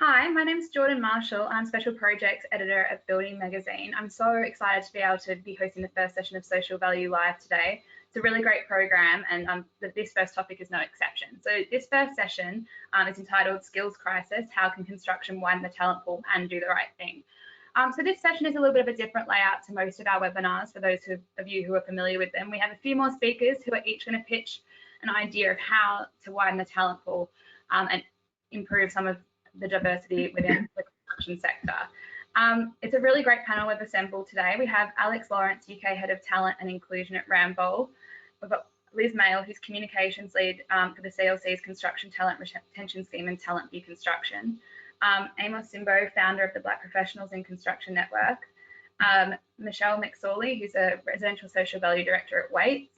Hi, my name's Jordan Marshall. I'm Special Projects Editor at Building Magazine. I'm so excited to be able to be hosting the first session of Social Value Live today. It's a really great program, and this first topic is no exception. So this first session is entitled Skills Crisis, How Can Construction Widen the Talent Pool and Do the Right Thing? So this session is a little bit of a different layout to most of our webinars for those of you who are familiar with them. We have a few more speakers who are each going to pitch an idea of how to widen the talent pool and improve some of the diversity within the construction sector. It's a really great panel we've assembled today. We have Alex Lawrence, UK Head of Talent and Inclusion at Ramboll. We've got Liz Mail, who's Communications Lead for the CLC's Construction Talent Retention Scheme and Talent View Construction. Amos Simbo, founder of the Black Professionals in Construction Network. Michelle McSorley, who's a Residential Social Value Director at Waits.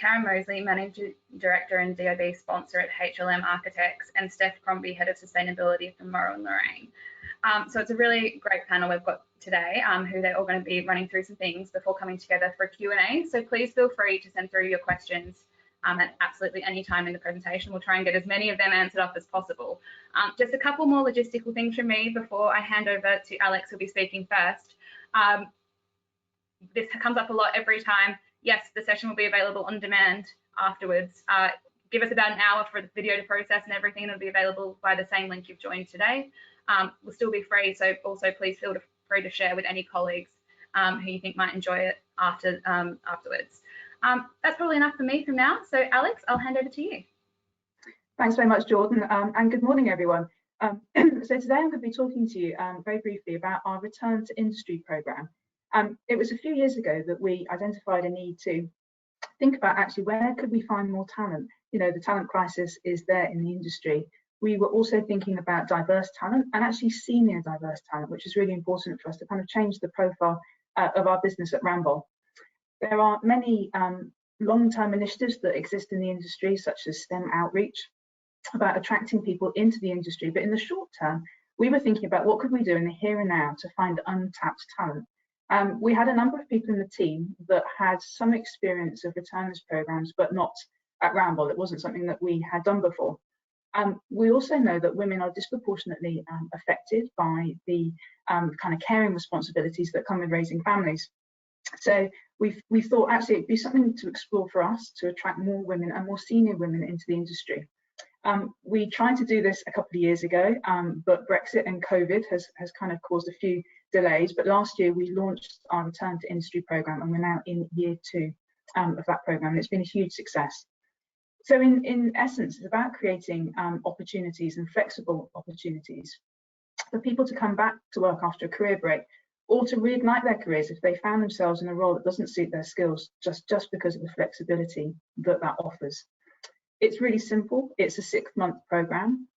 Karen Mosley, Managing Director and DIB Sponsor at HLM Architects, and Steph Crombie, Head of Sustainability from Morrow and Lorraine. So it's a really great panel we've got today, who they're all going to be running through some things before coming together for a Q&A. So please feel free to send through your questions at absolutely any time in the presentation. We'll try and get as many of them answered up as possible. Just a couple more logistical things from me before I hand over to Alex, who'll be speaking first. This comes up a lot every time. Yes, the session will be available on demand afterwards. Give us about an hour for the video to process and everything. It'll be available by the same link you've joined today. Will still be free, so also please feel free to share with any colleagues who you think might enjoy it afterwards. That's probably enough for me from now. So Alex, I'll hand over to you. Thanks very much, Jordan, and good morning, everyone. So today I'm going to be talking to you very briefly about our Return to Industry programme. It was a few years ago that we identified a need to think about actually where could we find more talent. You know, the talent crisis is there in the industry. We were also thinking about diverse talent and actually senior diverse talent, which is really important for us to kind of change the profile of our business at Ramboll. There are many long-term initiatives that exist in the industry, such as STEM outreach, about attracting people into the industry. But in the short term, we were thinking about what could we do in the here and now to find untapped talent. We had a number of people in the team that had some experience of returners programs, but not at Ramboll. It wasn't something that we had done before. We also know that women are disproportionately affected by the kind of caring responsibilities that come with raising families. So we thought actually it'd be something to explore for us to attract more women and more senior women into the industry. We tried to do this a couple of years ago, but Brexit and COVID has kind of caused a few delays. But last year we launched our Return to Industry programme, and we're now in year 2 of that programme, and it's been a huge success. So in essence, it's about creating opportunities and flexible opportunities for people to come back to work after a career break, or to reignite their careers if they found themselves in a role that doesn't suit their skills just because of the flexibility that offers. It's really simple. It's a 6-month programme.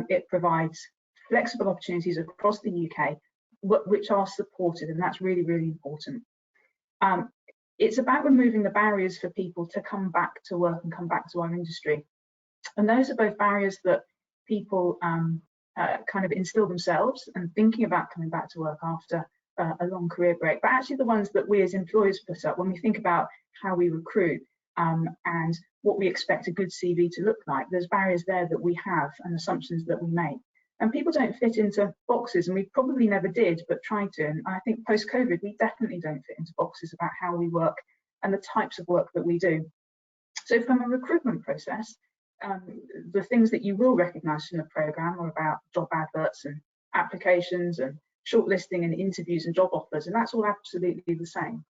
It provides flexible opportunities across the UK, which are supported, and that's really, really important. It's about removing the barriers for people to come back to work and come back to our industry. And those are both barriers that people kind of instill themselves and thinking about coming back to work after a long career break, but actually the ones that we as employers put up when we think about how we recruit and what we expect a good CV to look like. There's barriers there that we have and assumptions that we make. And people don't fit into boxes, and we probably never did, but tried to. And I think post-COVID, we definitely don't fit into boxes about how we work and the types of work that we do. So from a recruitment process, the things that you will recognise from the programme are about job adverts and applications and shortlisting and interviews and job offers, and that's all absolutely the same.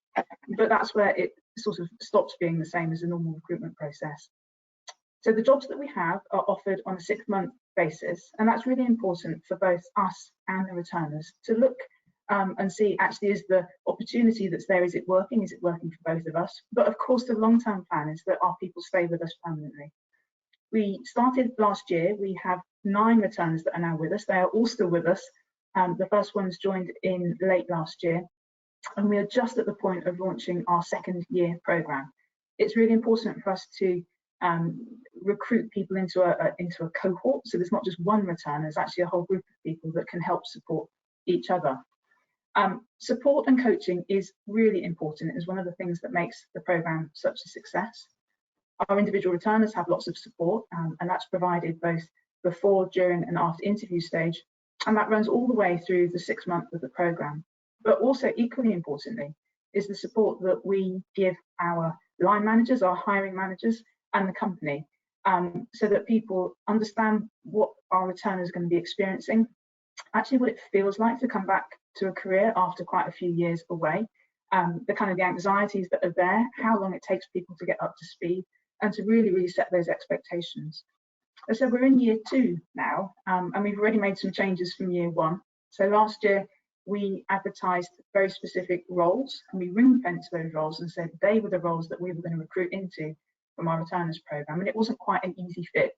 But that's where it sort of stops being the same as a normal recruitment process. So the jobs that we have are offered on a 6-month basis, and that's really important for both us and the returners to look and see actually is the opportunity that's there, is it working for both of us? But of course the long-term plan is that our people stay with us permanently. We started last year. We have 9 returners that are now with us. They are all still with us. The first ones joined in late last year, and we are just at the point of launching our 2nd year programme. It's really important for us to recruit people into a cohort, so there's not just one returner, there's actually a whole group of people that can help support each other. Support and coaching is really important. It is one of the things that makes the programme such a success. Our individual returners have lots of support, and that's provided both before, during and after interview stage, and that runs all the way through the 6 months of the programme. But also equally importantly is the support that we give our line managers, our hiring managers and the company, so that people understand what our returners are going to be experiencing, actually what it feels like to come back to a career after quite a few years away, the anxieties that are there, how long it takes people to get up to speed, and to really set those expectations. So we're in year 2 now, and we've already made some changes from year 1. So last year we advertised very specific roles, and we ring-fenced those roles and said they were the roles that we were going to recruit into from our returners programme, and it wasn't quite an easy fit.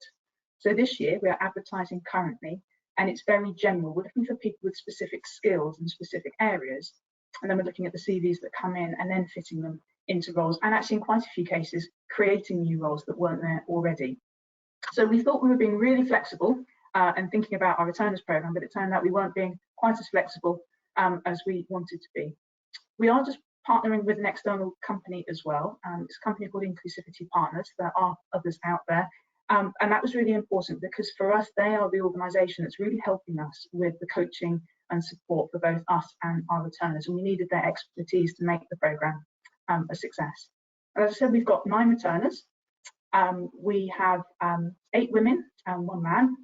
So this year we are advertising currently, and it's very general. We're looking for people with specific skills in specific areas, and then we're looking at the CVs that come in and then fitting them into roles, and actually in quite a few cases creating new roles that weren't there already. So we thought we were being really flexible and thinking about our returners programme, but it turned out we weren't being quite as flexible as we wanted to be. We are just partnering with an external company as well. It's a company called Inclusivity Partners. There are others out there. And that was really important because for us, they are the organisation that's really helping us with the coaching and support for both us and our returners. And we needed their expertise to make the programme a success. As I said, we've got 9 returners. We have 8 women and 1 man,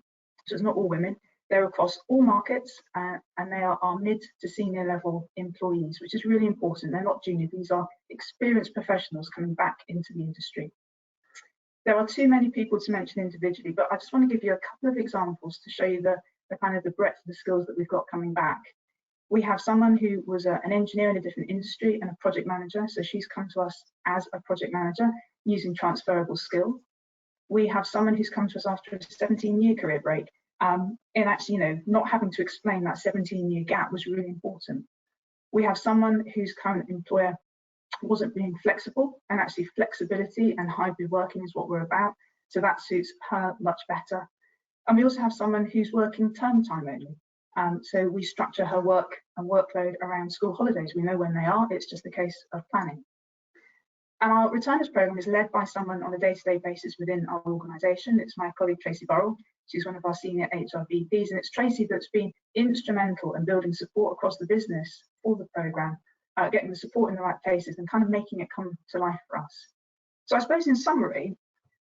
so it's not all women. They're across all markets, and they are our mid to senior level employees, which is really important. They're not junior, these are experienced professionals coming back into the industry. There are too many people to mention individually, but I just want to give you a couple of examples to show you the breadth of the skills that we've got coming back. We have someone who was an engineer in a different industry and a project manager, so she's come to us as a project manager using transferable skills. We have someone who's come to us after a 17-year career break, and actually, not having to explain that 17-year gap was really important. We have someone whose current employer wasn't being flexible, and actually flexibility and hybrid working is what we're about, so that suits her much better. And we also have someone who's working term time only. So we structure her work and workload around school holidays. We know when they are, it's just a case of planning. And our returners programme is led by someone on a day-to-day basis within our organisation. It's my colleague Tracy Burrell. She's one of our senior HR VPs, and it's Tracy that's been instrumental in building support across the business for the programme, getting the support in the right places and making it come to life for us. So I suppose in summary,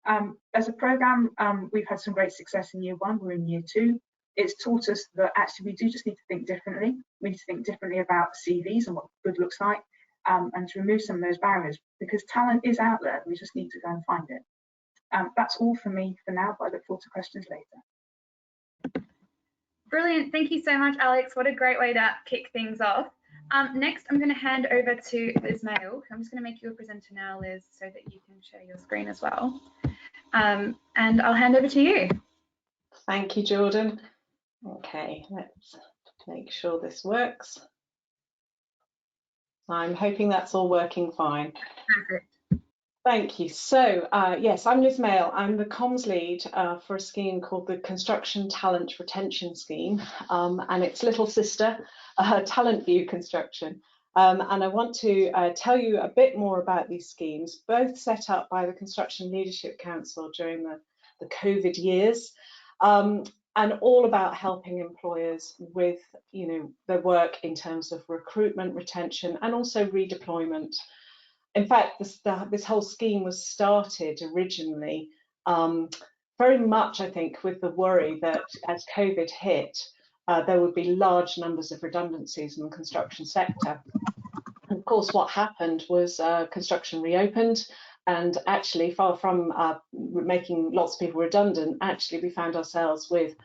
as a programme, we've had some great success in year 1, we're in year 2. It's taught us that actually we do just need to think differently. We need to think differently about CVs and what good looks like, and to remove some of those barriers, because talent is out there, we just need to go and find it. That's all from me for now, but I look forward to questions later. Brilliant, thank you so much, Alex. What a great way to kick things off. Next, I'm going to hand over to Liz Mail. I'm just going to make you a presenter now, Liz, so that you can share your screen as well. And I'll hand over to you. Thank you, Jordan. Okay, let's make sure this works. I'm hoping that's all working fine. Perfect. Thank you. So, yes, I'm Liz Mail. I'm the comms lead for a scheme called the Construction Talent Retention Scheme, and its little sister, Talent View Construction. And I want to tell you a bit more about these schemes, both set up by the Construction Leadership Council during the COVID years, and all about helping employers with, their work in terms of recruitment, retention, and also redeployment. In fact, this whole scheme was started originally very much, I think, with the worry that as COVID hit, there would be large numbers of redundancies in the construction sector. And of course, what happened was construction reopened, and actually, far from making lots of people redundant, actually we found ourselves with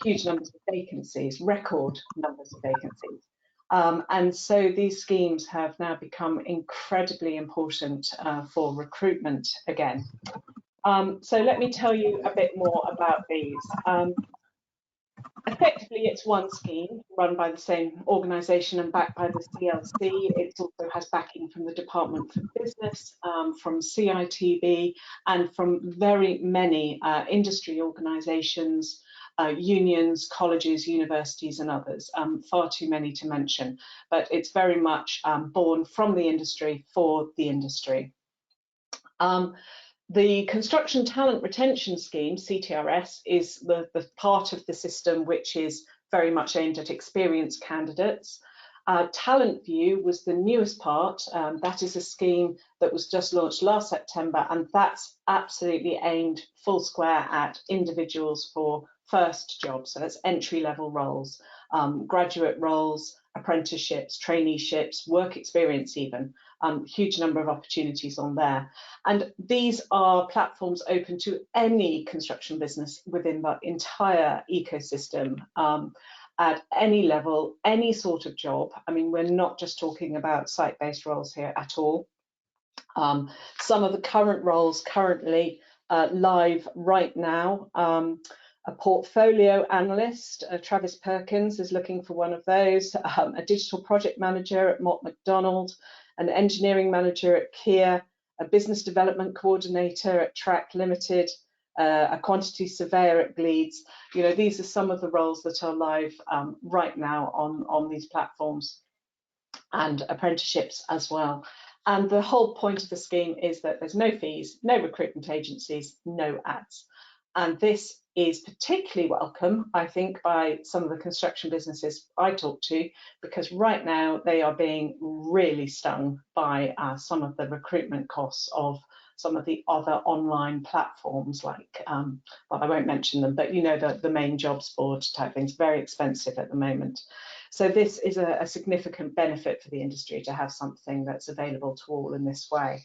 huge numbers of vacancies, record numbers of vacancies. And so these schemes have now become incredibly important for recruitment again. So let me tell you a bit more about these. Effectively, it's one scheme run by the same organisation and backed by the CLC. It also has backing from the Department for Business, from CITB, and from very many industry organisations, unions, colleges, universities, and others. Far too many to mention, but it's very much born from the industry for the industry. The Construction Talent Retention Scheme, CTRS, is the part of the system which is very much aimed at experienced candidates. Talent View was the newest part. That is a scheme that was just launched last September, and that's absolutely aimed full square at individuals for first jobs. So that's entry-level roles, graduate roles, apprenticeships, traineeships, work experience even. Huge number of opportunities on there. And these are platforms open to any construction business within the entire ecosystem. At any level, any sort of job. I mean, we're not just talking about site-based roles here at all. Some of the current roles currently live right now. A portfolio analyst, Travis Perkins, is looking for one of those. A digital project manager at Mott MacDonald, an engineering manager at Kia, a business development coordinator at Track Limited, a quantity surveyor at Gleeds. You know, these are some of the roles that are live right now on these platforms, and apprenticeships as well. And the whole point of the scheme is that there's no fees, no recruitment agencies, no ads. And this is particularly welcome, I think, by some of the construction businesses I talk to, because right now they are being really stung by some of the recruitment costs of some of the other online platforms, like, well, I won't mention them, but you know, the main jobs board type things, very expensive at the moment. So this is a significant benefit for the industry to have something that's available to all in this way.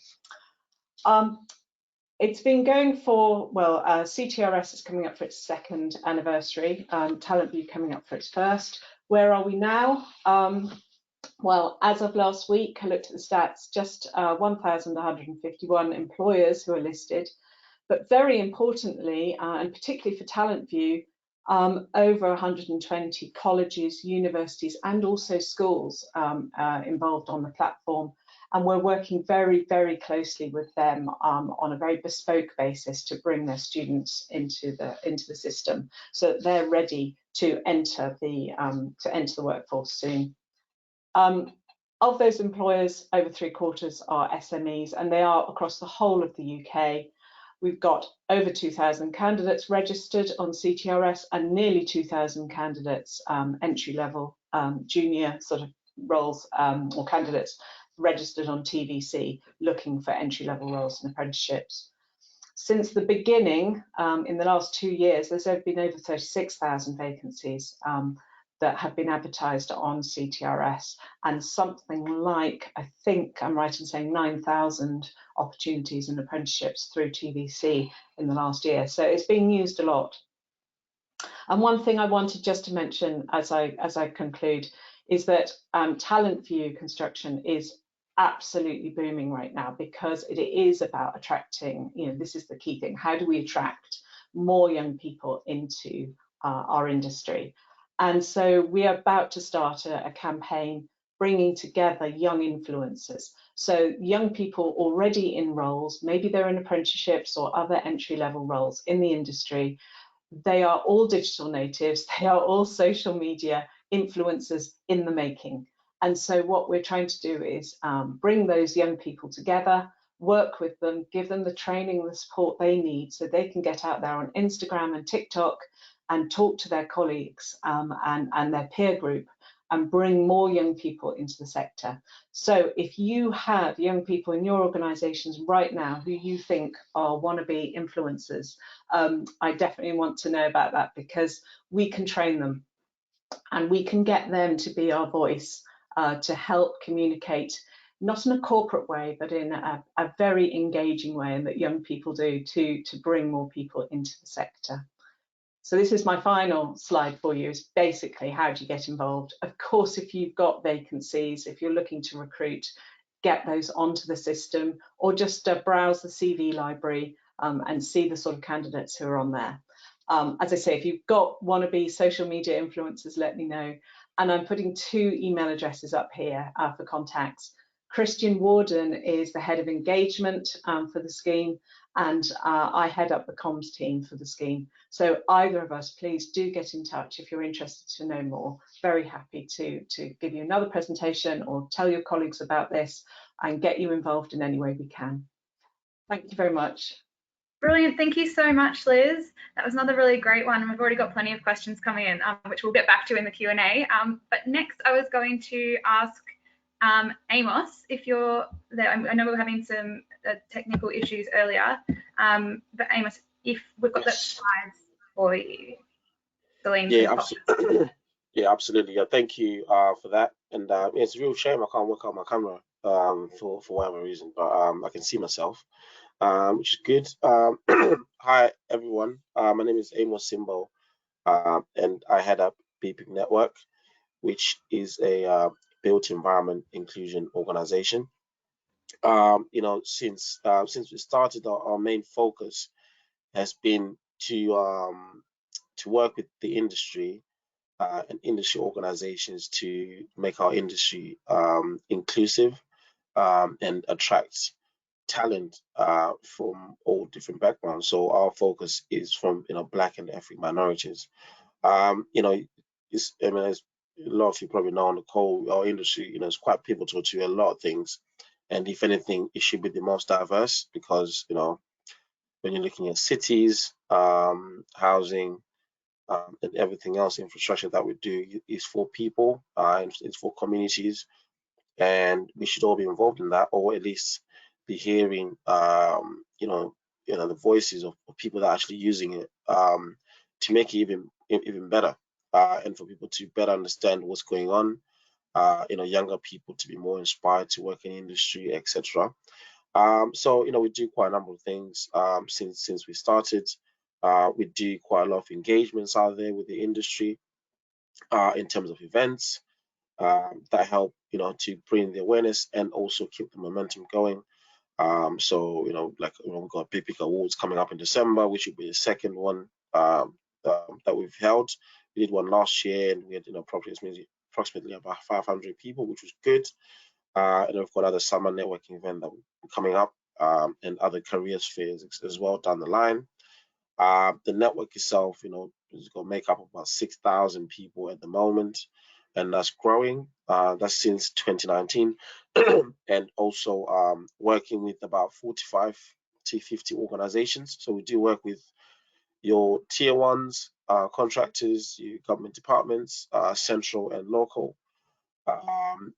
It's been going for, well, CTRS is coming up for its second anniversary, Talent View coming up for its first. Where are we now? Well, as of last week, I looked at the stats, just 1,151 employers who are listed, but very importantly, and particularly for Talent View, over 120 colleges, universities, and also schools involved on the platform. And we're working very, very closely with them on a very bespoke basis to bring their students into the system, so that they're ready to enter the workforce soon. Of those employers, over 3/4 are SMEs, and they are across the whole of the UK. We've got over 2,000 candidates registered on CTRS and nearly 2,000 candidates, entry-level, junior sort of roles or candidates registered on TVC looking for entry-level roles and apprenticeships. Since the beginning, in the last 2 years, there's been over 36,000 vacancies that have been advertised on CTRS, and something like, I think I'm right in saying, 9,000 opportunities and apprenticeships through TVC in the last year. So it's being used a lot. And one thing I wanted just to mention as I conclude is that Talent View construction is absolutely booming right now, because it is about attracting, you know, this is the key thing. How do we attract more young people into our industry? And so we are about to start a campaign bringing together young influencers. So young people already in roles, maybe they're in apprenticeships or other entry-level roles in the industry. They are all digital natives. They are all social media influencers in the making. And so what we're trying to do is bring those young people together, work with them, give them the training and the support they need so they can get out there on Instagram and TikTok and talk to their colleagues and their peer group, and bring more young people into the sector. So if you have young people in your organisations right now who you think are wannabe influencers, I definitely want to know about that, because we can train them and we can get them to be our voice to help communicate, not in a corporate way, but in a very engaging way, and that young people do to bring more people into the sector. So this is my final slide for you, is basically how do you get involved? Of course, if you've got vacancies, if you're looking to recruit, get those onto the system, or just browse the CV library and see the sort of candidates who are on there. As I say, if you've got wannabe social media influencers, let me know. And I'm putting 2 email addresses up here for contacts. Christian Warden is the head of engagement for the scheme, and I head up the comms team for the scheme. So either of us, please do get in touch if you're interested to know more. Very happy to give you another presentation or tell your colleagues about this and get you involved in any way we can. Thank you very much. Brilliant. Thank you so much, Liz. That was another really great one. And we've already got plenty of questions coming in, which we'll get back to in the Q&A. But next, I was going to ask Amos, if you're there. I know we were having some technical issues earlier, but Amos, if we've got the slides for you. Yeah, absolutely. Yeah, absolutely. Yeah, thank you for that. And it's a real shame I can't work out my camera for whatever reason, but I can see myself, which is good. Hi, everyone. My name is Amos Simbo, and I head up BPIC Network, which is a built environment inclusion organization. Since we started, our main focus has been to work with the industry and industry organizations to make our industry inclusive and attract talent from all different backgrounds. So our focus is from Black and ethnic minorities. As a lot of you probably know on the call, our industry is quite pivotal to a lot of things, and if anything, it should be the most diverse because when you're looking at cities, housing, and everything else, infrastructure that we do is for people, and it's for communities, and we should all be involved in that, or at least be hearing, the voices of people that are actually using it to make it even better, and for people to better understand what's going on. Younger people to be more inspired to work in industry, etc. So we do quite a number of things since we started. We do quite a lot of engagements out there with the industry in terms of events that help to bring the awareness and also keep the momentum going. So we've got BPIC Awards coming up in December, which will be the second one that we've held. We did one last year, and we had approximately about 500 people, which was good. And we've got other summer networking event that will be coming up, and other career fairs as well down the line. The network itself, is going to make up about 6,000 people at the moment, and that's growing. That's since 2019, and also working with about 45 to 50 organizations. So we do work with your tier ones, contractors, your government departments, central and local,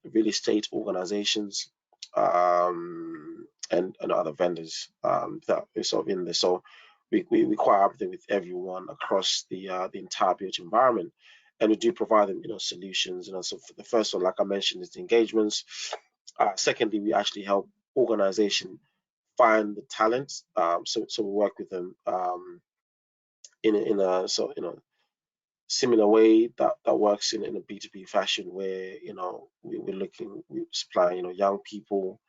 real estate organizations, and other vendors that are sort of in there. So we quite up there with everyone across the entire built environment, and we do provide them solutions. So for the first one, like I mentioned, is the engagements. Secondly, we actually help organizations find the talent. So we work with them in a similar way that works in a B2B fashion, where we're supplying young people,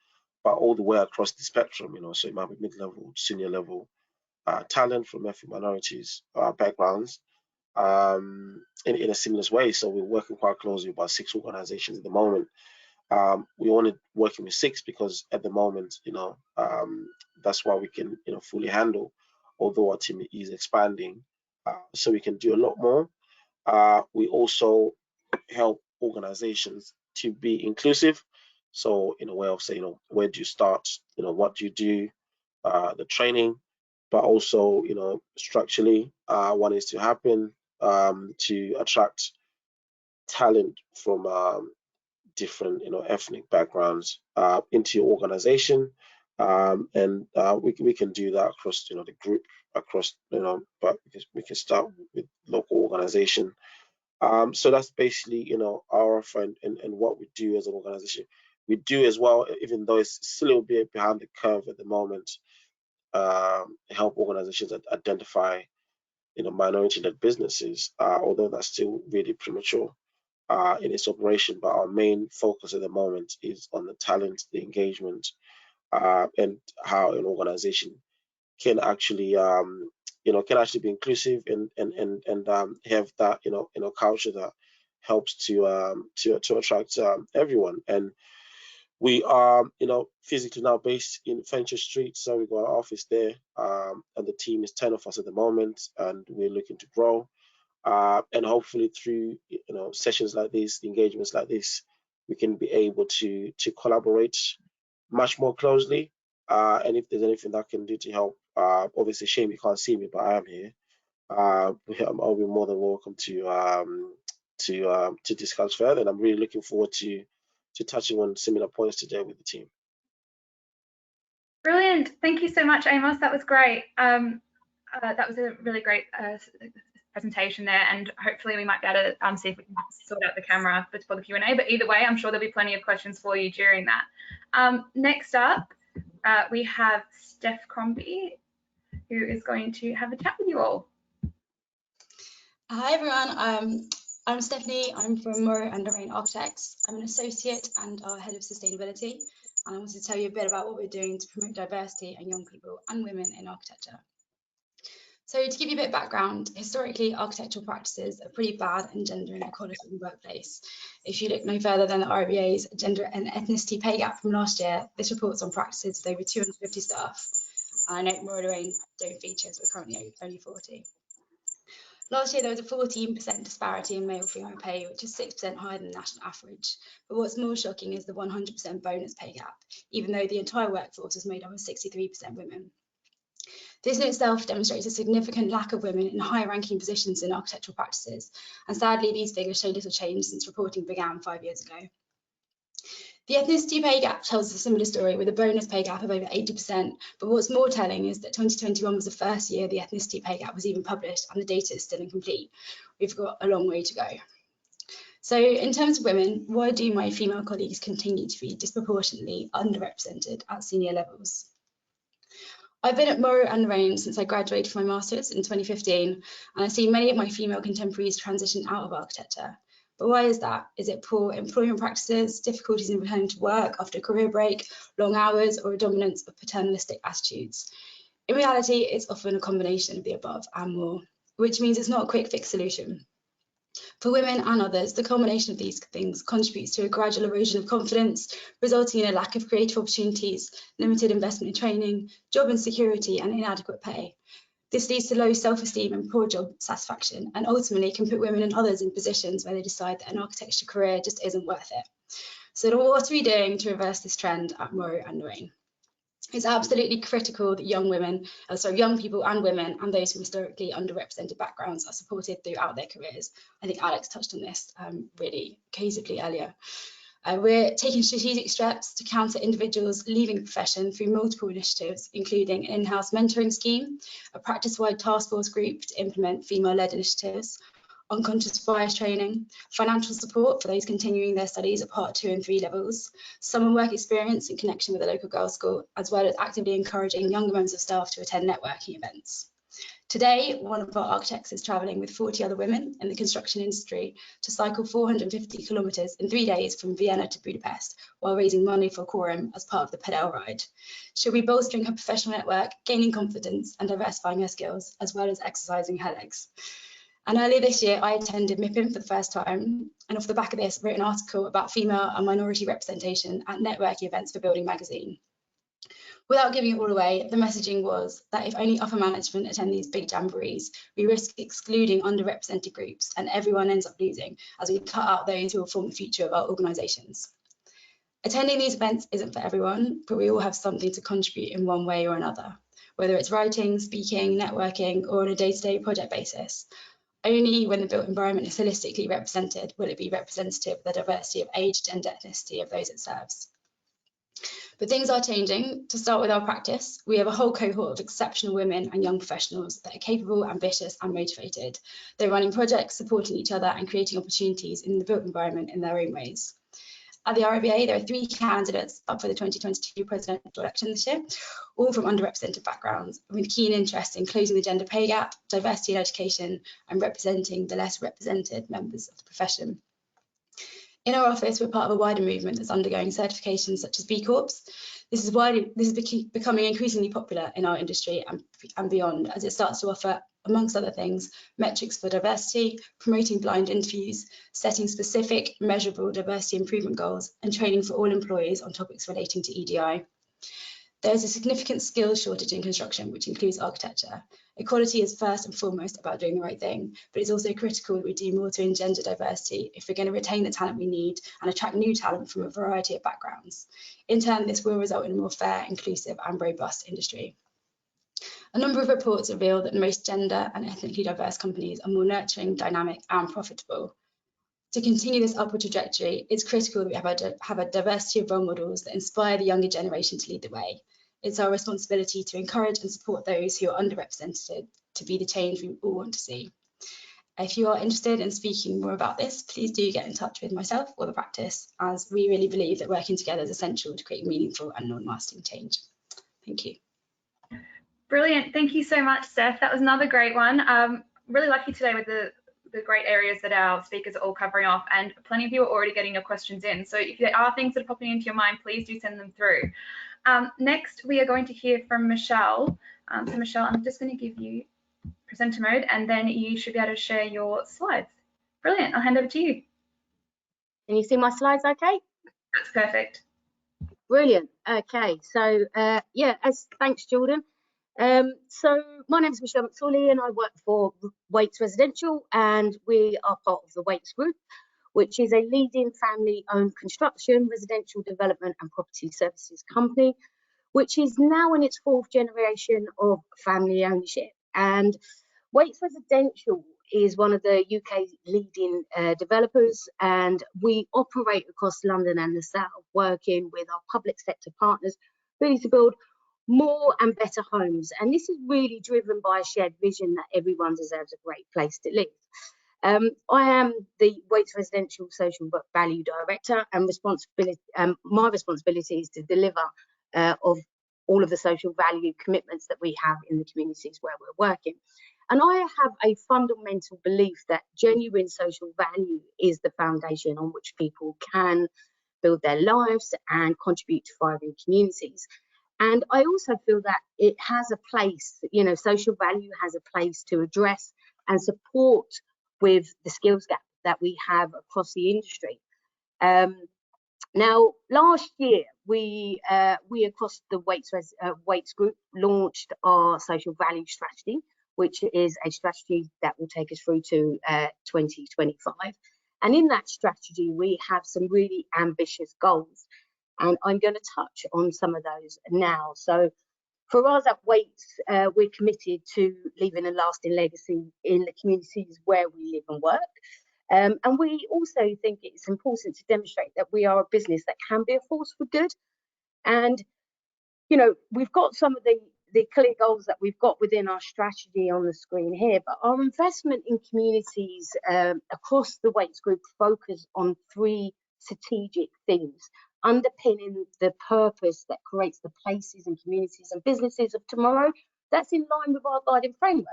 but all the way across the spectrum. So it might be mid-level, senior level talent from ethnic minorities backgrounds, in a seamless way. So we're working quite closely with about 6 organizations at the moment. We only working with 6 because at the moment, that's why we can fully handle, although our team is expanding, so we can do a lot more. We also help organizations to be inclusive. So in a way of saying, where do you start? What do you do? The training, but also, structurally, what needs to happen to attract talent from different, ethnic backgrounds into your organization, and we can do that across, the group, across, but we can start with local organization. So that's basically, our offer and what we do as an organization. We do as well, even though it's still a little bit behind the curve at the moment, help organizations identify, minority-led businesses, although that's still really premature in its operation. But our main focus at the moment is on the talent, the engagement, and how an organization can actually be inclusive and have that culture that helps to attract everyone. And we are physically now based in Fenchurch Street, so we've got our office there, and the team is 10 of us at the moment, and we're looking to grow, and hopefully through sessions like this, engagements like this, we can be able to collaborate much more closely, and if there's anything that I can do to help Obviously, shame you can't see me, but I am here. I'll be more than welcome to discuss further, and I'm really looking forward to touching on similar points today with the team. Brilliant. Thank you so much, Amos. That was great. That was a really great presentation there, and hopefully we might be able to see if we can sort out the camera for the Q&A. But either way, I'm sure there'll be plenty of questions for you during that. Next up, we have Steph Crombie, who is going to have a chat with you all. Hi everyone, I'm Stephanie. I'm from Murray & Lorraine Architects. I'm an associate and our head of sustainability, and I wanted to tell you a bit about what we're doing to promote diversity and young people and women in architecture. So to give you a bit of background, historically architectural practices are pretty bad in gender inequality in the workplace. If you look no further than the RBA's gender and ethnicity pay gap from last year, this reports on practices with over 250 staff. I know Murray & Lorraine don't feature, so we're currently only 40. Last year, there was a 14% disparity in male-female pay, which is 6% higher than the national average. But what's more shocking is the 100% bonus pay gap, even though the entire workforce is made up of 63% women. This in itself demonstrates a significant lack of women in high-ranking positions in architectural practices, and sadly, these figures show little change since reporting began 5 years ago. The ethnicity pay gap tells a similar story with a bonus pay gap of over 80%, but what's more telling is that 2021 was the first year the ethnicity pay gap was even published, and the data is still incomplete. We've got a long way to go. So in terms of women, why do my female colleagues continue to be disproportionately underrepresented at senior levels? I've been at Murray & Lorraine since I graduated from my master's in 2015, and I've seen many of my female contemporaries transition out of architecture. But why is that? Is it poor employment practices, difficulties in returning to work after a career break, long hours, or a dominance of paternalistic attitudes? In reality, it's often a combination of the above and more, which means it's not a quick fix solution. For women and others, the combination of these things contributes to a gradual erosion of confidence, resulting in a lack of creative opportunities, limited investment in training, job insecurity, and inadequate pay. This leads to low self-esteem and poor job satisfaction, and ultimately can put women and others in positions where they decide that an architecture career just isn't worth it. So what are we doing to reverse this trend at Murray & Lorraine? It's absolutely critical that young people and women and those from historically underrepresented backgrounds are supported throughout their careers. I think Alex touched on this really cohesively earlier. We're taking strategic steps to counter individuals leaving the profession through multiple initiatives, including an in-house mentoring scheme, a practice-wide task force group to implement female-led initiatives, unconscious bias training, financial support for those continuing their studies at Part 2 and 3 levels, summer work experience in connection with a local girls' school, as well as actively encouraging younger members of staff to attend networking events. Today, one of our architects is travelling with 40 other women in the construction industry to cycle 450 kilometres in 3 days from Vienna to Budapest while raising money for Quorum as part of the pedal ride. She'll be bolstering her professional network, gaining confidence and diversifying her skills, as well as exercising her legs. And earlier this year, I attended MIPIM for the first time, and off the back of this, wrote an article about female and minority representation at networking events for Building magazine. Without giving it all away, the messaging was that if only upper management attend these big jamborees, we risk excluding underrepresented groups and everyone ends up losing as we cut out those who will form the future of our organisations. Attending these events isn't for everyone, but we all have something to contribute in one way or another, whether it's writing, speaking, networking, or on a day-to-day project basis. Only when the built environment is holistically represented will it be representative of the diversity of age, gender, ethnicity of those it serves. But things are changing. To start with our practice, we have a whole cohort of exceptional women and young professionals that are capable, ambitious and motivated. They're running projects, supporting each other and creating opportunities in the built environment in their own ways. At the RBA, there are 3 candidates up for the 2022 presidential election this year, all from underrepresented backgrounds, with keen interest in closing the gender pay gap, diversity in education and representing the less represented members of the profession. In our office, we're part of a wider movement that's undergoing certifications such as B Corps. This is becoming increasingly popular in our industry and beyond, as it starts to offer, amongst other things, metrics for diversity, promoting blind interviews, setting specific, measurable diversity improvement goals, and training for all employees on topics relating to EDI. There's a significant skills shortage in construction, which includes architecture. Equality is first and foremost about doing the right thing, but it's also critical that we do more to engender diversity if we're going to retain the talent we need and attract new talent from a variety of backgrounds. In turn, this will result in a more fair, inclusive and robust industry. A number of reports reveal that most gender and ethnically diverse companies are more nurturing, dynamic and profitable. To continue this upward trajectory, it's critical that we have a diversity of role models that inspire the younger generation to lead the way. It's our responsibility to encourage and support those who are underrepresented to be the change we all want to see. If you are interested in speaking more about this, please do get in touch with myself or the practice, as we really believe that working together is essential to create meaningful and long-lasting change. Thank you. Brilliant. Thank you so much, Steph. That was another great one. Really lucky today with the great areas that our speakers are all covering off, and plenty of you are already getting your questions in. So if there are things that are popping into your mind, please do send them through. Next, we are going to hear from Michelle. So Michelle, I'm just going to give you presenter mode, and then you should be able to share your slides. Brilliant. I'll hand over to you. Can you see my slides okay? That's perfect. Brilliant. Okay, so thanks, Jordan. So my name is Michelle McSorley and I work for Waits Residential, and we are part of the Waits Group, which is a leading family-owned construction, residential development and property services company, which is now in its 4th generation of family ownership. And Waits Residential is one of the UK's leading developers, and we operate across London and the South, working with our public sector partners really to build more and better homes. And this is really driven by a shared vision that everyone deserves a great place to live. I am the Waits Residential Social Value Director, and my responsibility is to deliver of all of the social value commitments that we have in the communities where we're working. And I have a fundamental belief that genuine social value is the foundation on which people can build their lives and contribute to thriving communities. And I also feel that it has a place, social value has a place to address and support with the skills gap that we have across the industry. Now, last year, we across the Waits Group launched our social value strategy, which is a strategy that will take us through to 2025. And in that strategy, we have some really ambitious goals. And I'm going to touch on some of those now. So for us at Waits, we're committed to leaving a lasting legacy in the communities where we live and work. And we also think it's important to demonstrate that we are a business that can be a force for good. And, we've got some of the clear goals that we've got within our strategy on the screen here, but our investment in communities across the Waits Group focus on 3 strategic themes, underpinning the purpose that creates the places and communities and businesses of tomorrow. That's in line with our guiding framework.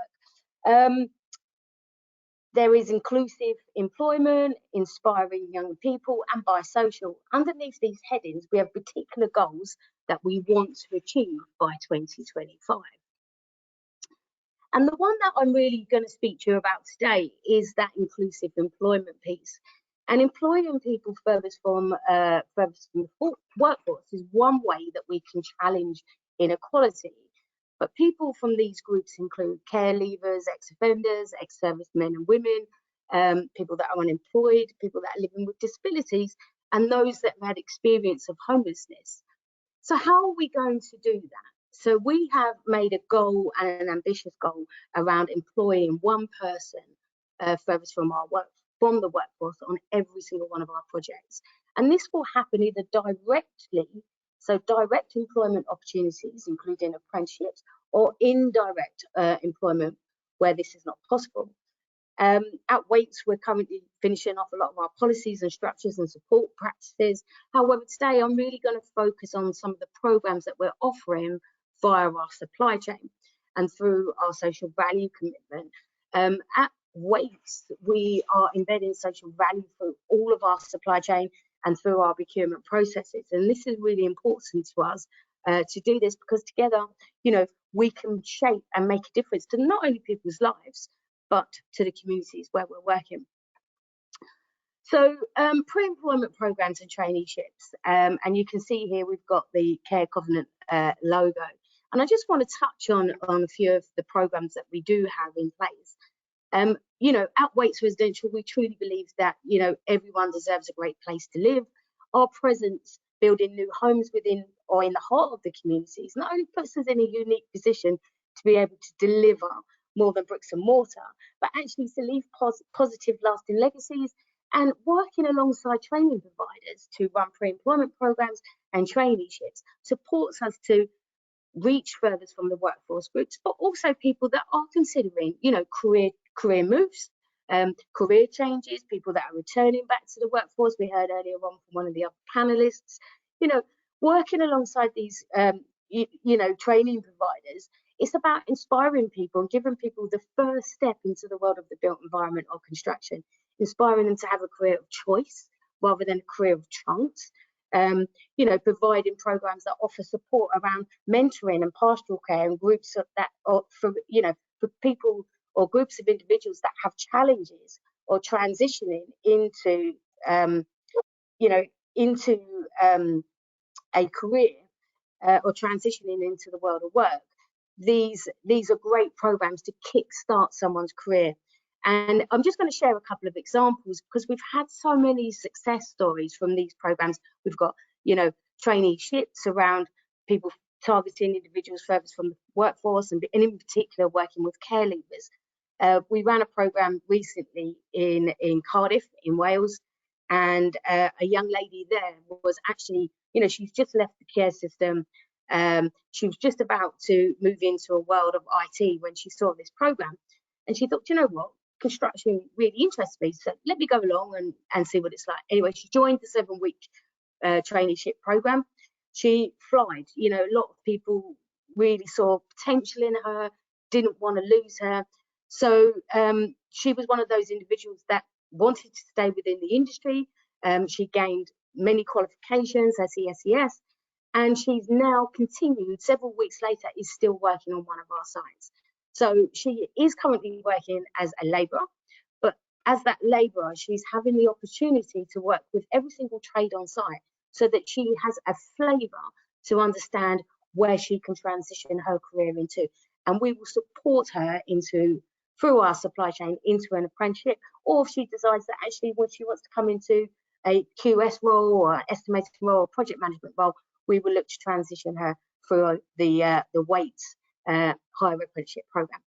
There is inclusive employment, inspiring young people, and bisocial. Underneath these headings, we have particular goals that we want to achieve by 2025. And the one that I'm really going to speak to you about today is that inclusive employment piece. And employing people furthest from the workforce is one way that we can challenge inequality. But people from these groups include care leavers, ex-offenders, ex-servicemen and women, people that are unemployed, people that are living with disabilities, and those that have had experience of homelessness. So how are we going to do that? So we have made a goal and an ambitious goal around employing one person furthest from the workforce on every single one of our projects. And this will happen either directly, so direct employment opportunities, including apprenticeships, or indirect employment where this is not possible. At Waits, we're currently finishing off a lot of our policies and structures and support practices. However, today I'm really going to focus on some of the programs that we're offering via our supply chain and through our social value commitment. At Waits, we are embedding social value through all of our supply chain and through our procurement processes. And this is really important to us to do this, because together, we can shape and make a difference to not only people's lives, but to the communities where we're working. So pre-employment programs and traineeships, and you can see here we've got the Care Covenant logo. And I just want to touch on a few of the programs that we do have in place. At Waits Residential, we truly believe that, everyone deserves a great place to live. Our presence building new homes within or in the heart of the communities not only puts us in a unique position to be able to deliver more than bricks and mortar, but actually to leave positive lasting legacies, and working alongside training providers to run pre-employment programs and traineeships supports us to reach furthest from the workforce groups, but also people that are considering, career moves, career changes, people that are returning back to the workforce. We heard earlier on from one of the other panelists, working alongside these, training providers. It's about inspiring people and giving people the first step into the world of the built environment or construction, inspiring them to have a career of choice rather than a career of chance. Providing programs that offer support around mentoring and pastoral care, and groups that are for people or groups of individuals that have challenges or transitioning into a career or transitioning into the world of work. These are great programs to kickstart someone's career. And I'm just going to share a couple of examples, because we've had so many success stories from these programs. We've got, traineeships around people targeting individuals furthest from the workforce, and in particular working with care leavers. We ran a program recently in Cardiff, in Wales, and a young lady there was actually, she's just left the care system. She was just about to move into a world of IT when she saw this program, and she thought, you know what, construction really interests me, so let me go along and see what it's like. Anyway, she joined the 7-week traineeship program. She flied. A lot of people really saw potential in her, didn't want to lose her. So she was one of those individuals that wanted to stay within the industry. She gained many qualifications, her CSCS, and she's now continued, several weeks later, is still working on one of our sites. So she is currently working as a labourer, but as that labourer, she's having the opportunity to work with every single trade on site, so that she has a flavour to understand where she can transition her career into. And we will support her through our supply chain into an apprenticeship, or if she decides that actually when she wants to come into a QS role or an estimating role or project management role, we will look to transition her through the weights higher apprenticeship program.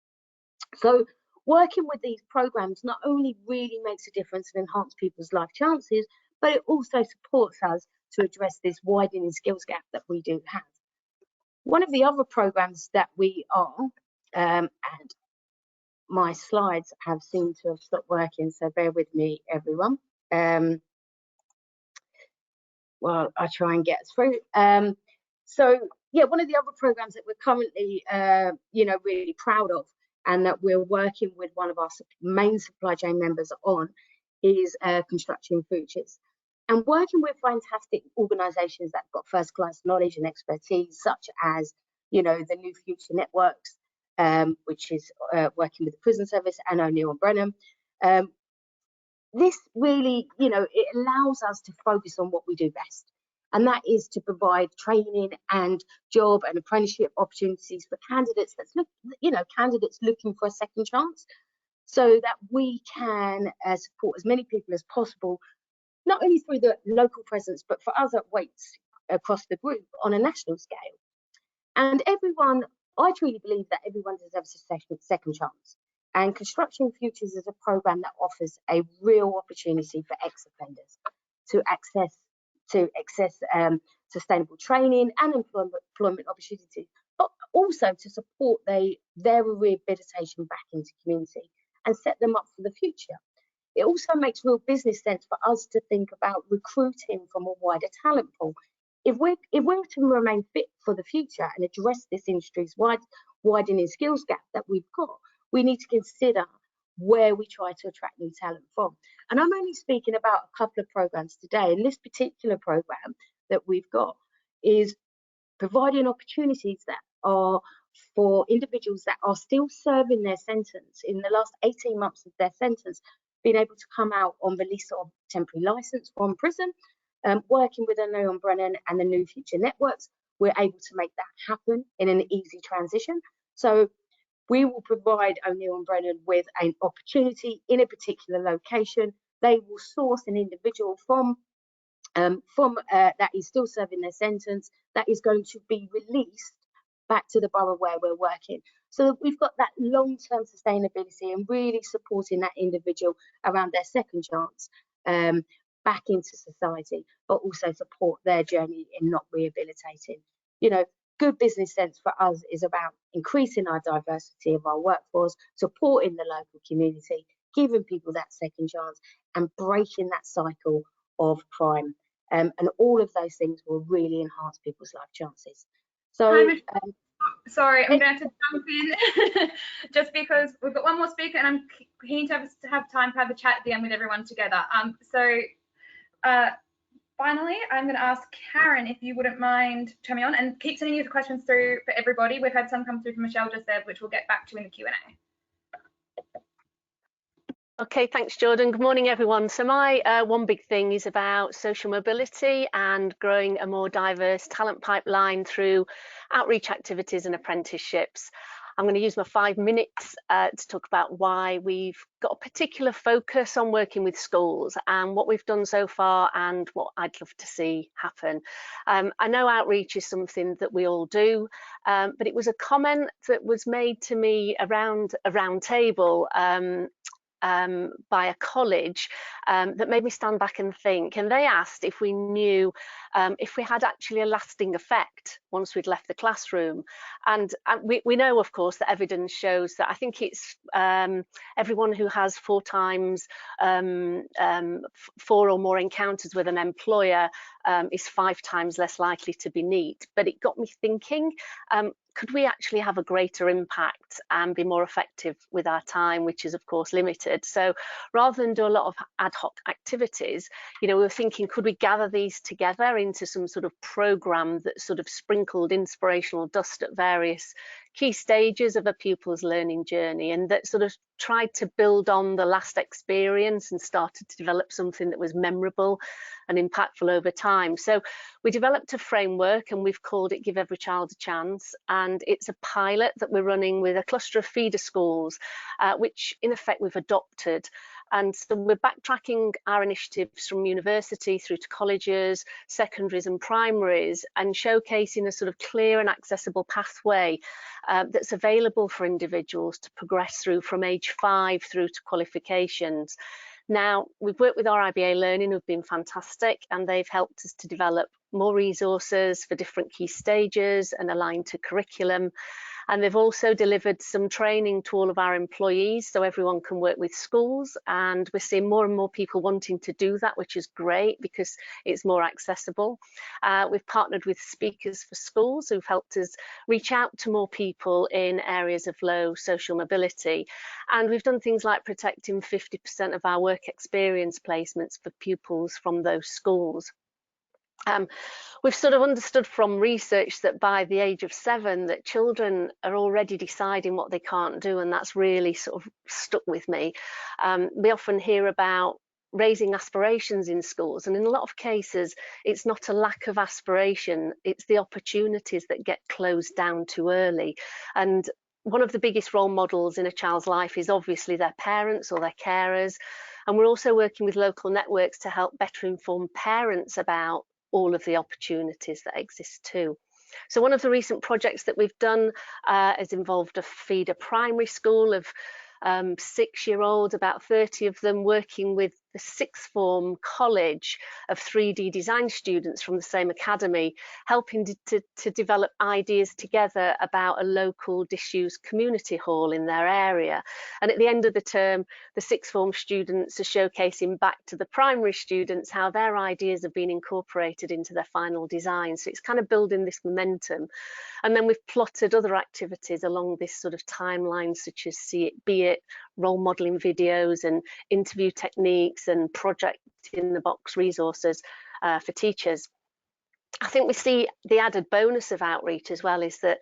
So working with these programs not only really makes a difference and enhance people's life chances, but it also supports us to address this widening skills gap that we do have. One of the other programs that we are, and my slides have seemed to have stopped working, so bear with me, everyone. Well, I'll try and get us through. So yeah, one of the other programs that we're currently, really proud of, and that we're working with one of our main supply chain members on, is Construction Futures. And working with fantastic organisations that have got first-class knowledge and expertise, such as, the New Future Networks, which is working with the Prison Service, and O'Neill and Brennan. This really, it allows us to focus on what we do best, and that is to provide training and job and apprenticeship opportunities for candidates candidates looking for a second chance, so that we can support as many people as possible, not only through the local presence, but for us at Weights across the group on a national scale. And I truly believe that everyone deserves a second chance. And Construction Futures is a program that offers a real opportunity for ex-offenders to access sustainable training and employment opportunities, but also to support their rehabilitation back into community and set them up for the future. It also makes real business sense for us to think about recruiting from a wider talent pool. If we're to remain fit for the future and address this industry's widening skills gap that we've got, we need to consider where we try to attract new talent from. And I'm only speaking about a couple of programs today. And this particular program that we've got is providing opportunities that are for individuals that are still serving their sentence in the last 18 months of their sentence, being able to come out on release of temporary license from prison, working with O'Neill and Brennan and the New Future Networks. We're able to make that happen in an easy transition. So we will provide O'Neill and Brennan with an opportunity in a particular location. They will source an individual from that is still serving their sentence, that is going to be released back to the borough where we're working. so that we've got that long-term sustainability and really supporting that individual around their second chance back into society, but also support their journey in not rehabilitating. You know, good business sense for us is about increasing our diversity of our workforce, supporting the local community, giving people that second chance, and breaking that cycle of crime. And all of those things will really enhance people's life chances. So, sorry, I'm going to have to jump in just because we've got one more speaker and I'm keen to have time to have a chat at the end with everyone together. Finally, I'm going to ask Karen if you wouldn't mind turning me on, and keep sending your questions through for everybody. We've had some come through from Michelle just there, which we'll get back to in the Q&A. Okay, thanks, Jordan. Good morning, everyone. So my one big thing is about social mobility and growing a more diverse talent pipeline through outreach activities and apprenticeships. I'm going to use my 5 minutes to talk about why we've got a particular focus on working with schools and what we've done so far and what I'd love to see happen. I know outreach is something that we all do, but it was a comment that was made to me around a round table by a college that made me stand back and think, and they asked if we knew if we had actually a lasting effect once we'd left the classroom. And we know, of course, that evidence shows that I think it's everyone who has 4 or more encounters with an employer is 5 times less likely to be neat. But it got me thinking, could we actually have a greater impact and be more effective with our time, which is of course limited? So rather than do a lot of ad hoc activities, you know, we were thinking, could we gather these together into some sort of program that sort of sprinkled inspirational dust at various key stages of a pupil's learning journey, and that sort of tried to build on the last experience and started to develop something that was memorable and impactful over time. So we developed a framework and we've called it Give Every Child a Chance, and it's a pilot that we're running with a cluster of feeder schools, which in effect we've adopted. And so we're backtracking our initiatives from university through to colleges, secondaries and primaries, and showcasing a sort of clear and accessible pathway that's available for individuals to progress through from age 5 through to qualifications. Now, we've worked with our IBA Learning, who've been fantastic, and they've helped us to develop more resources for different key stages and aligned to curriculum. And they've also delivered some training to all of our employees so everyone can work with schools, and we're seeing more and more people wanting to do that, which is great because it's more accessible. We've partnered with Speakers for Schools who've helped us reach out to more people in areas of low social mobility, and we've done things like protecting 50% of our work experience placements for pupils from those schools. We've sort of understood from research that by the age of 7 that children are already deciding what they can't do, and that's really sort of stuck with me. We often hear about raising aspirations in schools, and in a lot of cases it's not a lack of aspiration, it's the opportunities that get closed down too early. And one of the biggest role models in a child's life is obviously their parents or their carers, and we're also working with local networks to help better inform parents about all of the opportunities that exist too. So one of the recent projects that we've done has involved a feeder primary school of 6-year-olds, about 30 of them, working with the 6th form college of 3D design students from the same academy, helping to develop ideas together about a local disused community hall in their area. And at the end of the term, the 6th form students are showcasing back to the primary students how their ideas have been incorporated into their final design. So it's kind of building this momentum. And then we've plotted other activities along this sort of timeline, such as See It, Be It, role modelling videos and interview techniques and project in the box resources for teachers. I think we see the added bonus of outreach as well is that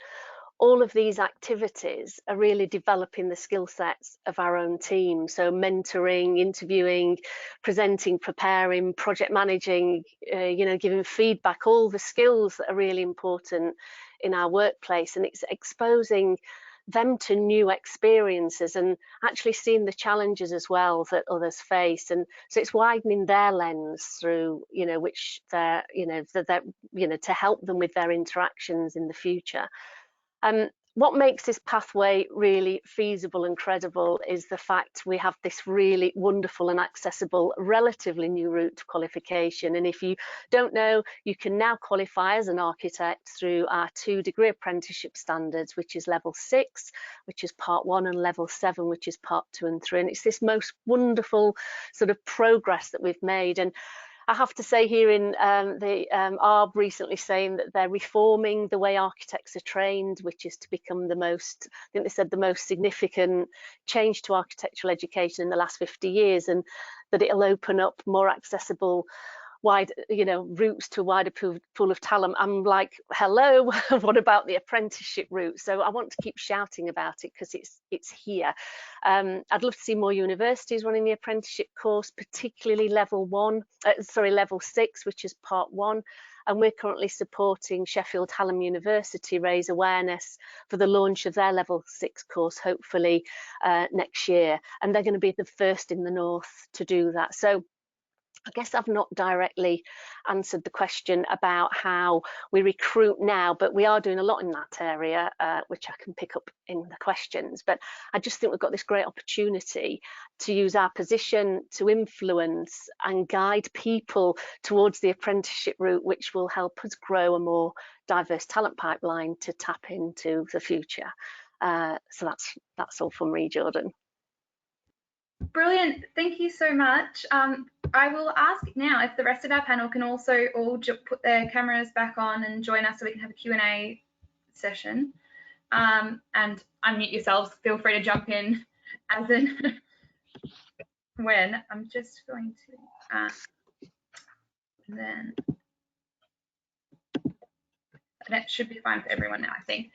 all of these activities are really developing the skill sets of our own team. So mentoring, interviewing, presenting, preparing, project managing, you know, giving feedback, all the skills that are really important in our workplace, and it's exposing them to new experiences and actually seeing the challenges as well that others face. And so it's widening their lens through, you know, which they're, you know, to help them with their interactions in the future. what makes this pathway really feasible and credible is the fact we have this really wonderful and accessible, relatively new route to qualification. And if you don't know, you can now qualify as an architect through our 2-degree apprenticeship standards, which is level 6, which is part 1, and level 7, which is part 2 and 3. And it's this most wonderful sort of progress that we've made. And I have to say here in the ARB recently saying that they're reforming the way architects are trained, which is to become the most, I think they said, the most significant change to architectural education in the last 50 years, and that it'll open up more accessible routes to a wider pool of talent. I'm like, hello, what about the apprenticeship route? So I want to keep shouting about it because it's here. I'd love to see more universities running the apprenticeship course, particularly level 6, which is part 1. And we're currently supporting Sheffield Hallam University raise awareness for the launch of their level 6 course, hopefully next year. And they're going to be the first in the north to do that. So I guess I've not directly answered the question about how we recruit now, but we are doing a lot in that area, which I can pick up in the questions. But I just think we've got this great opportunity to use our position to influence and guide people towards the apprenticeship route, which will help us grow a more diverse talent pipeline to tap into the future. So that's all from me, Jordan. Brilliant, thank you so much. I will ask now if the rest of our panel can also all put their cameras back on and join us so we can have a Q&A session. And unmute yourselves, feel free to jump in as in when. I'm just going to, and that should be fine for everyone now, I think.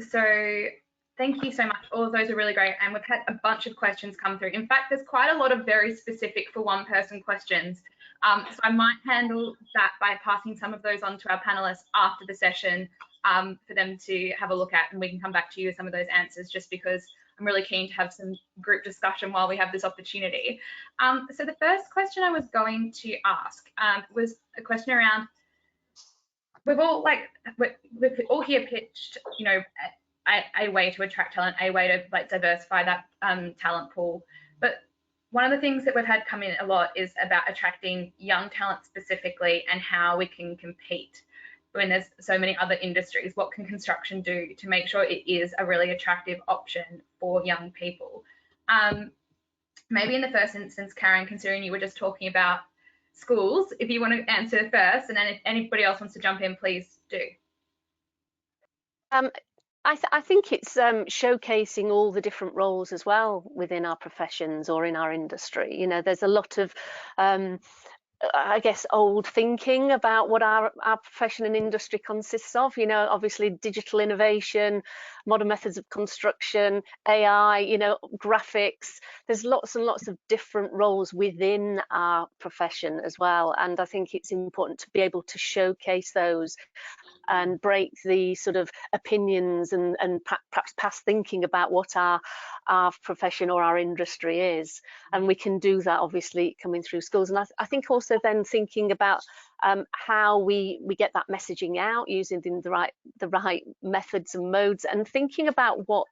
So thank you so much. All of those are really great. And we've had a bunch of questions come through. In fact, there's quite a lot of very specific for one person questions. So I might handle that by passing some of those on to our panelists after the session for them to have a look at, and we can come back to you with some of those answers, just because I'm really keen to have some group discussion while we have this opportunity. So the first question I was going to ask was a question around, we've all here pitched, you know, a way to attract talent, a way to diversify that talent pool. But one of the things that we've had come in a lot is about attracting young talent specifically, and how we can compete when there's so many other industries. What can construction do to make sure it is a really attractive option for young people? Maybe in the first instance, Karen, considering you were just talking about schools, if you want to answer first, and then if anybody else wants to jump in, please do. I think it's showcasing all the different roles as well within our professions or in our industry. You know, there's a lot of, I guess, old thinking about what our profession and industry consists of. You know, obviously digital innovation, modern methods of construction, AI, you know, graphics. There's lots and lots of different roles within our profession as well. And I think it's important to be able to showcase those and break the sort of opinions and perhaps past thinking about what our profession or our industry is. And we can do that obviously coming through schools. And I think also then thinking about how we get that messaging out using the right methods and modes, and thinking about what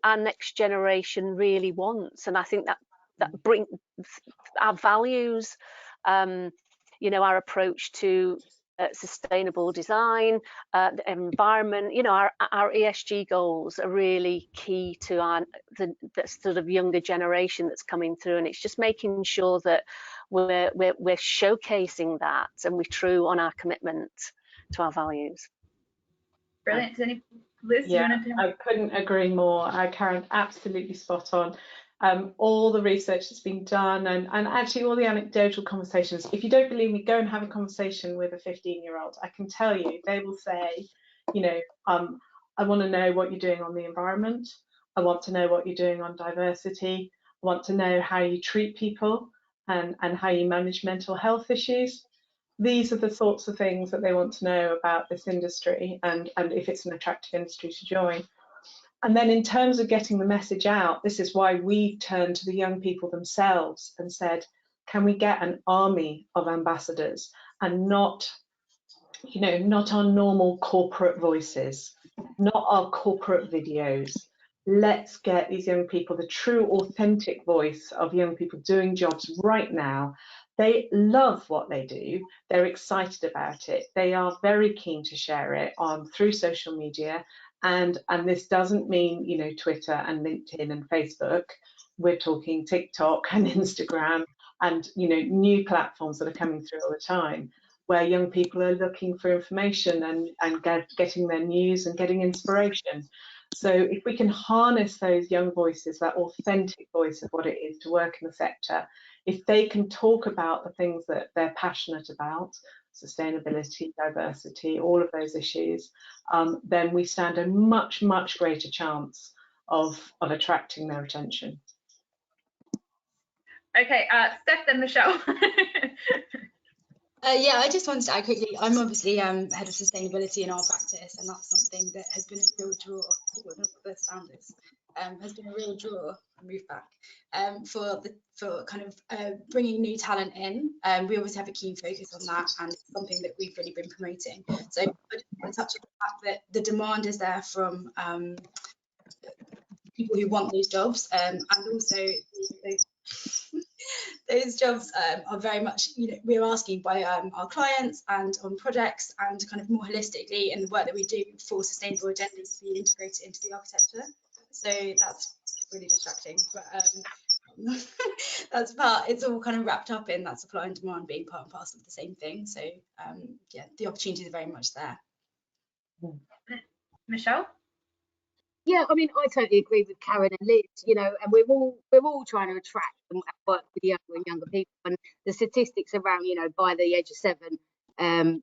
our next generation really wants. And I think that brings our values, you know, our approach to sustainable design, the environment, you know, our ESG goals are really key to the sort of younger generation that's coming through, and it's just making sure that we're showcasing that and we're true on our commitment to our values. Brilliant. Liz, yeah, you wanted to... I couldn't agree more. Karen, absolutely spot on. All the research that's been done, and actually all the anecdotal conversations. If you don't believe me, go and have a conversation with a 15-year-old. I can tell you, they will say, you know, I want to know what you're doing on the environment. I want to know what you're doing on diversity. I want to know how you treat people and how you manage mental health issues. These are the sorts of things that they want to know about this industry, and if it's an attractive industry to join. And then in terms of getting the message out, this is why we turned to the young people themselves and said, can we get an army of ambassadors, and not, you know, not our normal corporate voices, not our corporate videos. Let's get these young people the true authentic voice of young people doing jobs right now. They love what they do. They're excited about it. They are very keen to share it through social media. And this doesn't mean, you know, Twitter and LinkedIn and Facebook. We're talking TikTok and Instagram and, you know, new platforms that are coming through all the time, where young people are looking for information and getting their news and getting inspiration. So if we can harness those young voices, that authentic voice of what it is to work in the sector, if they can talk about the things that they're passionate about, sustainability, diversity, all of those issues, then we stand a much, much greater chance of attracting their attention. Okay, Steph, then Michelle. Yeah, I just wanted to add quickly, I'm obviously head of sustainability in our practice, and that's something that has been a real draw, the standards, has been a real draw, move back, for kind of bringing new talent in. We always have a keen focus on that, and it's something that we've really been promoting. So I just want to touch on the fact that the demand is there from people who want those jobs, and also those jobs are very much, you know, we're asking by our clients and on projects and kind of more holistically in the work that we do for sustainable agendas to be integrated into the architecture. So that's really distracting, but that's part, it's all kind of wrapped up in that supply and demand being part and parcel of the same thing. So yeah, the opportunities are very much there. Michelle? Yeah, I mean, I totally agree with Karen and Liz, you know, and we're all trying to attract and work with younger and younger people. And the statistics around, you know, by the age of 7,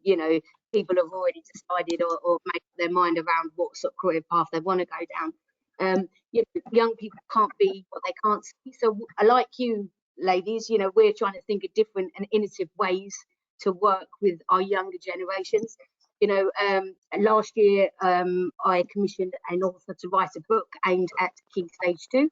you know, people have already decided or made up their mind around what sort of career path they want to go down. You know, young people can't be what they can't see. So like you ladies, you know, we're trying to think of different and innovative ways to work with our younger generations. You know, last year I commissioned an author to write a book aimed at Key Stage 2,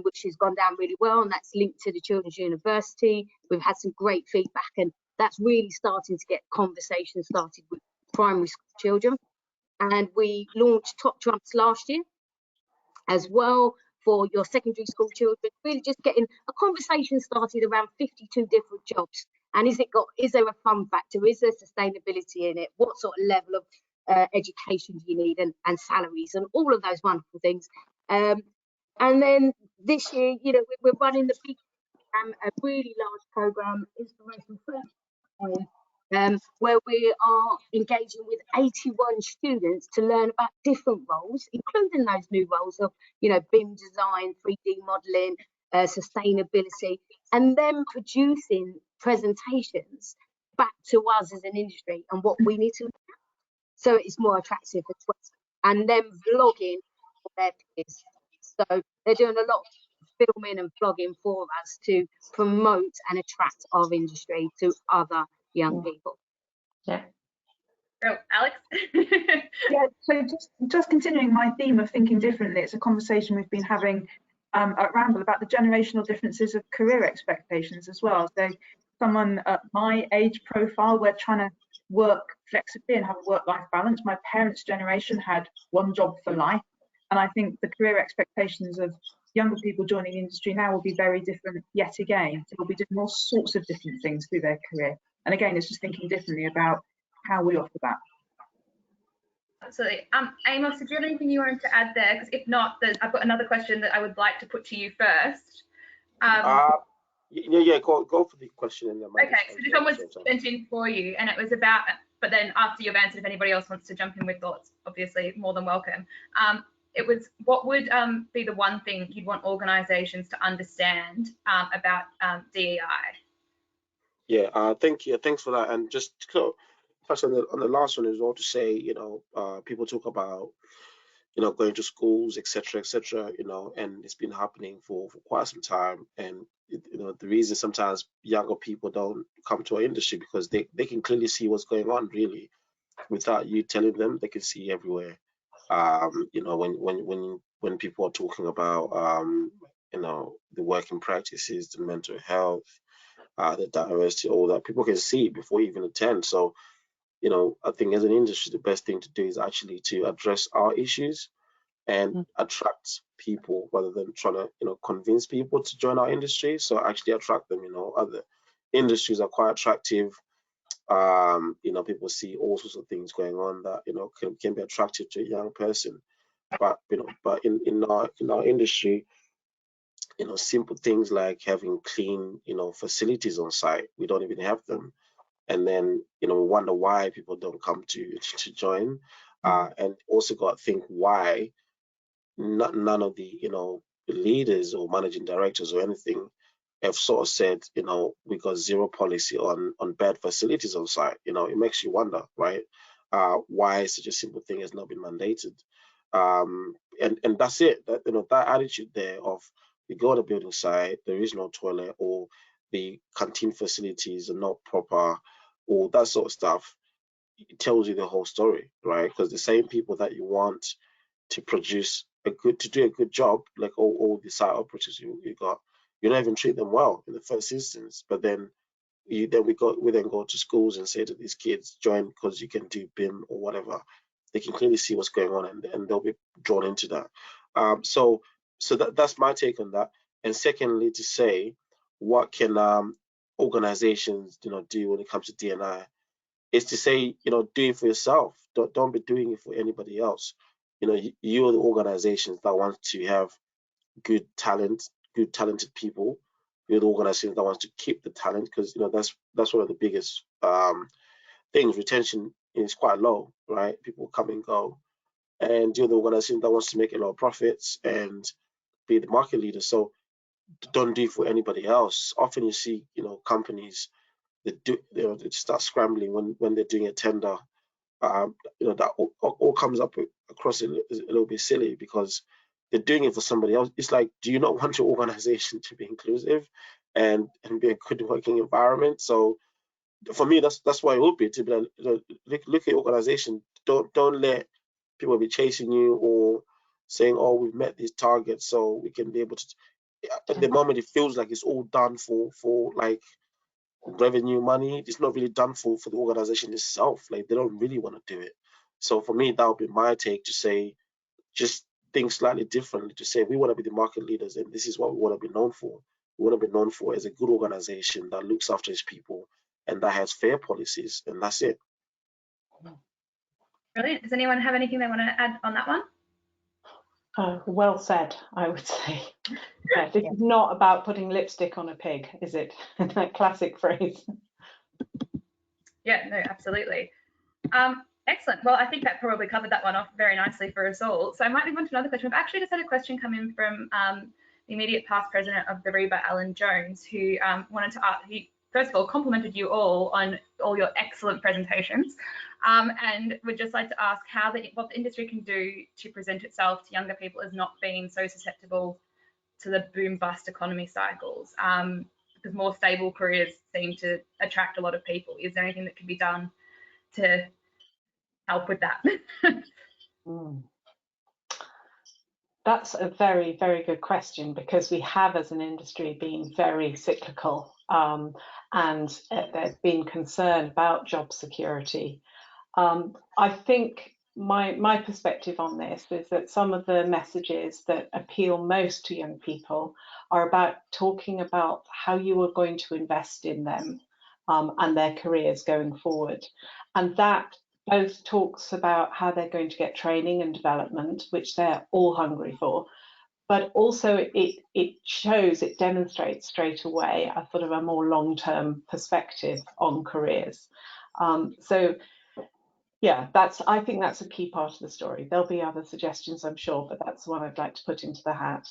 which has gone down really well, and that's linked to the Children's University. We've had some great feedback, and that's really starting to get conversations started with primary school children. And we launched Top Trumps last year as well for your secondary school children, really just getting a conversation started around 52 different jobs. And is there a fun factor? Is there sustainability in it? What sort of level of education do you need, and salaries and all of those wonderful things? And then this year, you know, we're running the big a really large program, Inspiration First, where we are engaging with 81 students to learn about different roles, including those new roles of, you know, BIM design, 3D modelling, sustainability, and then producing presentations back to us as an industry and what we need to look at, so it's more attractive as well, and then vlogging for their peers. So they're doing a lot of filming and vlogging for us to promote and attract our industry to other young people. Yeah. Oh, Alex? Yeah, so just continuing my theme of thinking differently, it's a conversation we've been having at Ramble about the generational differences of career expectations as well. So someone at my age profile, we're trying to work flexibly and have a work-life balance. My parents' generation had one job for life, and I think the career expectations of younger people joining the industry now will be very different yet again. So they'll be doing all sorts of different things through their career. And again, it's just thinking differently about how we offer that. Absolutely. Amos, did you have anything you wanted to add there? Because if not, I've got another question that I would like to put to you first. Yeah, go for the question. Okay, so this one was sent in for you, and it was about, but then after you've answered, if anybody else wants to jump in with thoughts, obviously more than welcome. It was, what would be the one thing you'd want organisations to understand about DEI? Yeah, thanks for that. And just to touch on the last one as well, to say, you know, people talk about, you know, going to schools, etc., you know, and it's been happening for quite some time. And you know, the reason sometimes younger people don't come to our industry because they can clearly see what's going on, really, without you telling them. They can see everywhere. You know, when people are talking about you know, the working practices, the mental health, the diversity, all that, people can see it before you even attend. So you know, I think as an industry, the best thing to do is actually to address our issues and attract people rather than trying to, you know, convince people to join our industry. So actually attract them. You know, other industries are quite attractive. You know, people see all sorts of things going on that, you know, can be attractive to a young person. But you know, but in our industry, you know, simple things like having clean, you know, facilities on site, we don't even have them. And then, you know, we wonder why people don't come to join. And also got to think why none of the, you know, leaders or managing directors or anything have sort of said, you know, we got zero policy on bed facilities on site. You know, it makes you wonder, right? Why such a simple thing has not been mandated. And that's it. That, you know, that attitude there of we go to the building site, there is no toilet, or the canteen facilities are not proper, or that sort of stuff. It tells you the whole story, right? Because the same people that you want to produce to do a good job, like all the site operators you got, you don't even treat them well in the first instance. But then we then go to schools and say to these kids, join because you can do BIM or whatever. They can clearly see what's going on, and they'll be drawn into that. So that's my take on that. And secondly, to say, what can organizations, you know, do when it comes to D&I, is to say, you know, do it for yourself. Don't be doing it for anybody else. You know, you're the organizations that want to have good talented people. You're the organizations that wants to keep the talent, because, you know, that's one of the biggest things. Retention is quite low, right? People come and go, and you're the organization that wants to make a lot of profits and be the market leader. So don't do it for anybody else. Often you see, you know, companies that do, you know, they start scrambling when they're doing a tender. You know, that all comes up across a little bit silly because they're doing it for somebody else. It's like, do you not want your organization to be inclusive and be a good working environment? So for me, that's why it would be to be like, you know, look at your organization. Don't let people be chasing you or saying, oh, we've met these targets, so we can be able to. At the moment, it feels like it's all done for like revenue money. It's not really done for the organization itself. Like, they don't really want to do it. So for me, that would be my take, to say, just think slightly differently, to say we want to be the market leaders and this is what we want to be known for. We want to be known for as a good organization that looks after its people and that has fair policies, and that's it. Brilliant. Does anyone have anything they want to add on that one? Well said, I would say. Yeah, this is not about putting lipstick on a pig, is it? That classic phrase. Yeah, no, absolutely. Excellent. Well, I think that probably covered that one off very nicely for us all. So I might move on to another question. I've actually just had a question come in from the immediate past president of the REBA, Alan Jones, who wanted to ask, he first of all complimented you all on all your excellent presentations, and would just like to ask what the industry can do to present itself to younger people as not being so susceptible to the boom bust economy cycles, because more stable careers seem to attract a lot of people. Is there anything that can be done to help with that? That's a very, very good question, because we have, as an industry, been very cyclical, and there's been concern about job security. I think my perspective on this is that some of the messages that appeal most to young people are about talking about how you are going to invest in them and their careers going forward. And that both talks about how they're going to get training and development, which they're all hungry for, but also it demonstrates straight away a sort of a more long-term perspective on careers. So yeah, I think that's a key part of the story. There'll be other suggestions, I'm sure, but that's the one I'd like to put into the hat.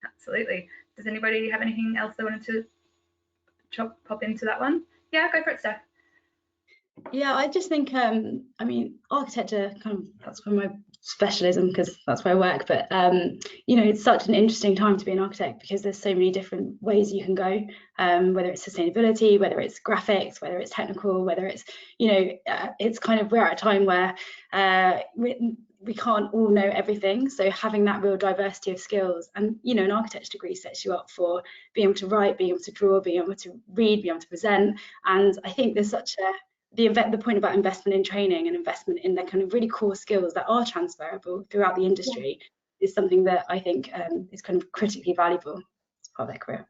Absolutely. Does anybody have anything else they wanted to pop into that one? Yeah, go for it, Steph. Yeah, I just think, I mean, architecture, that's my specialism because that's where I work. But, you know, it's such an interesting time to be an architect because there's so many different ways you can go, whether it's sustainability, whether it's graphics, whether it's technical, whether it's, you know, it's kind of, we're at a time where we can't all know everything. So having that real diversity of skills, and, you know, an architecture degree sets you up for being able to write, being able to draw, being able to read, being able to present. And I think there's such a the point about investment in training and investment in the kind of really core skills that are transferable throughout the industry is something that I think is kind of critically valuable as part of their career.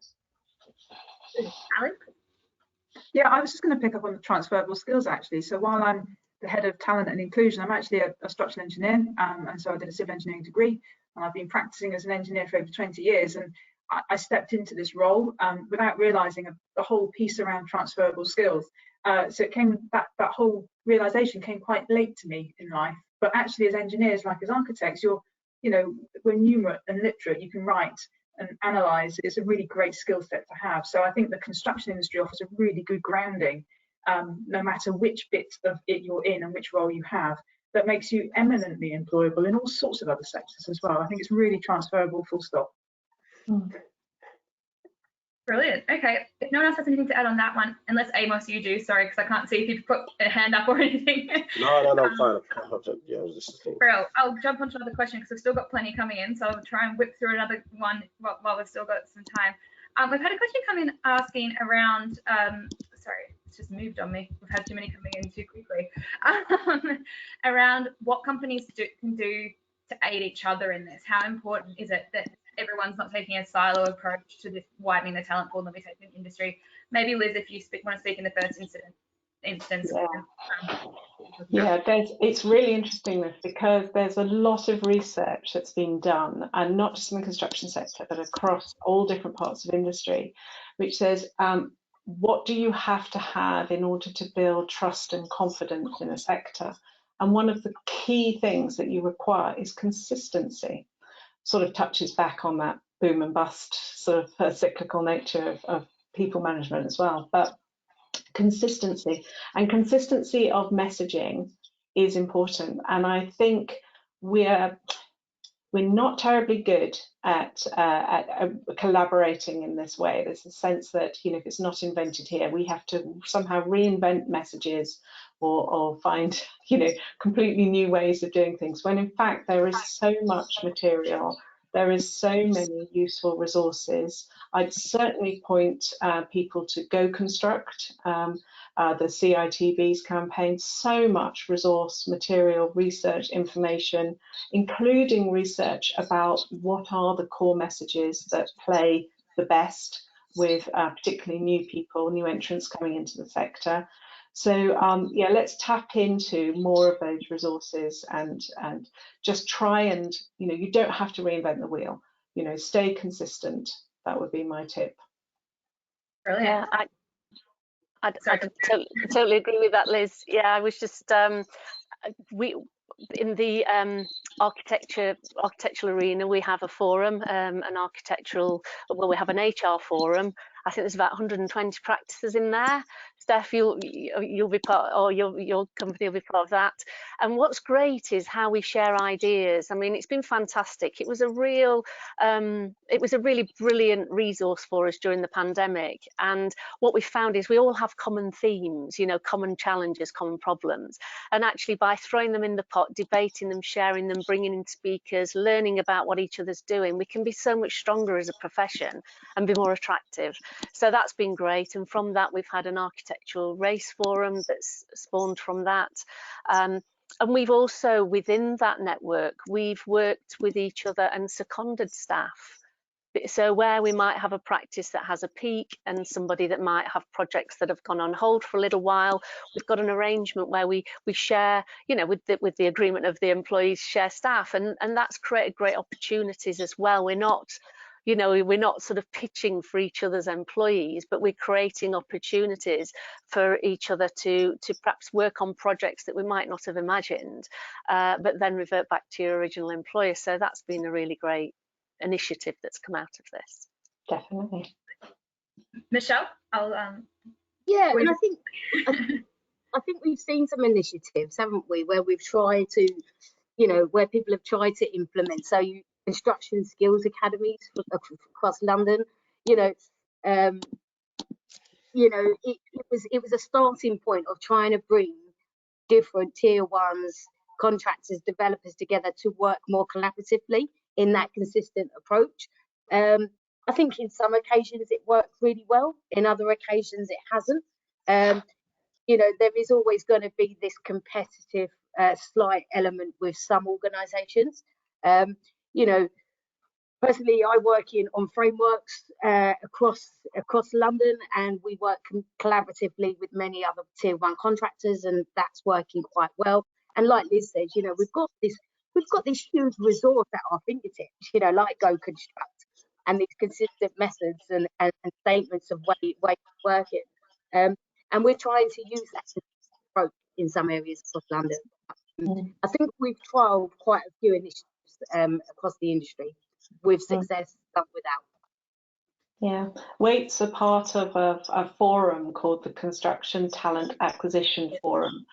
Alex? Yeah, I was just going to pick up on the transferable skills actually. So while I'm the head of talent and inclusion, I'm actually a structural engineer, and so I did a civil engineering degree, and I've been practicing as an engineer for over 20 years. And I stepped into this role without realising the whole piece around transferable skills. So it came, that whole realisation came quite late to me in life. But actually, as engineers, like as architects, we're numerate and literate. You can write and analyse. It's a really great skill set to have. So I think the construction industry offers a really good grounding, no matter which bit of it you're in and which role you have, that makes you eminently employable in all sorts of other sectors as well. I think it's really transferable, full stop. Brilliant. Okay, if no one else has anything to add on that one, unless Amos, you do, sorry, because I can't see if you've put a hand up or anything. No, fine. Yeah, I was just thinking. I'll jump onto another question because we've still got plenty coming in, so I'll try and whip through another one while we've still got some time. We've had a question come in asking around, sorry, it's just moved on me. We've had too many coming in too quickly. Around what companies can do to aid each other in this. How important is it that everyone's not taking a silo approach to this widening the talent pool that we take in industry? Maybe Liz, if you want to speak in the first instance. Yeah, it's really interesting this, because there's a lot of research that's been done, and not just in the construction sector, but across all different parts of industry, which says what do you have to have in order to build trust and confidence in a sector? And one of the key things that you require is consistency. Sort of touches back on that boom and bust sort of cyclical nature of people management as well. But consistency of messaging is important, and I think we're not terribly good at collaborating in this way. There's a sense that, if it's not invented here, we have to somehow reinvent messages or find, completely new ways of doing things, when in fact there is so much material. There is so many useful resources. I'd certainly point people to Go Construct, the CITB's campaign, so much resource, material, research, information, including research about what are the core messages that play the best with particularly new people, new entrants coming into the sector. So yeah, let's tap into more of those resources and just try and, you don't have to reinvent the wheel, stay consistent. That would be my tip. Brilliant. Yeah, I totally agree with that, Liz. Yeah, I was just, we in the architectural arena, we have a forum, we have an HR forum. I think there's about 120 practices in there. Steph, you'll be part, or your company will be part of that. And what's great is how we share ideas. I mean, it's been fantastic. It was a really brilliant resource for us during the pandemic. And what we found is we all have common themes, common challenges, common problems. And actually, by throwing them in the pot, debating them, sharing them, bringing in speakers, learning about what each other's doing, we can be so much stronger as a profession and be more attractive. So that's been great, and from that we've had an architectural race forum that's spawned from that, and we've also, within that network, we've worked with each other and seconded staff. So where we might have a practice that has a peak and somebody that might have projects that have gone on hold for a little while, we've got an arrangement where we share, with the agreement of the employees, share staff, and that's created great opportunities as well. We're not sort of pitching for each other's employees, but we're creating opportunities for each other to perhaps work on projects that we might not have imagined, but then revert back to your original employer. So that's been a really great initiative that's come out of this. Definitely. Michelle, yeah, and I think we've seen some initiatives, haven't we, where we've tried to, where people have tried to implement. So construction skills academies across London, it was a starting point of trying to bring different tier ones, contractors, developers together to work more collaboratively in that consistent approach. I think in some occasions it worked really well, in other occasions it hasn't. you know, there is always going to be this competitive slight element with some organisations. You know, personally, I work on frameworks across London, and we work collaboratively with many other tier 1 contractors, and that's working quite well. And like Liz says, you know, we've got this huge resource at our fingertips, you know, like Go Construct, and these consistent methods and statements of way of working. And we're trying to use that approach in some areas across London. I think we've trialled quite a few initiatives across the industry with success, some without. Yeah, Waite's a part of a forum called the Construction Talent Acquisition Forum.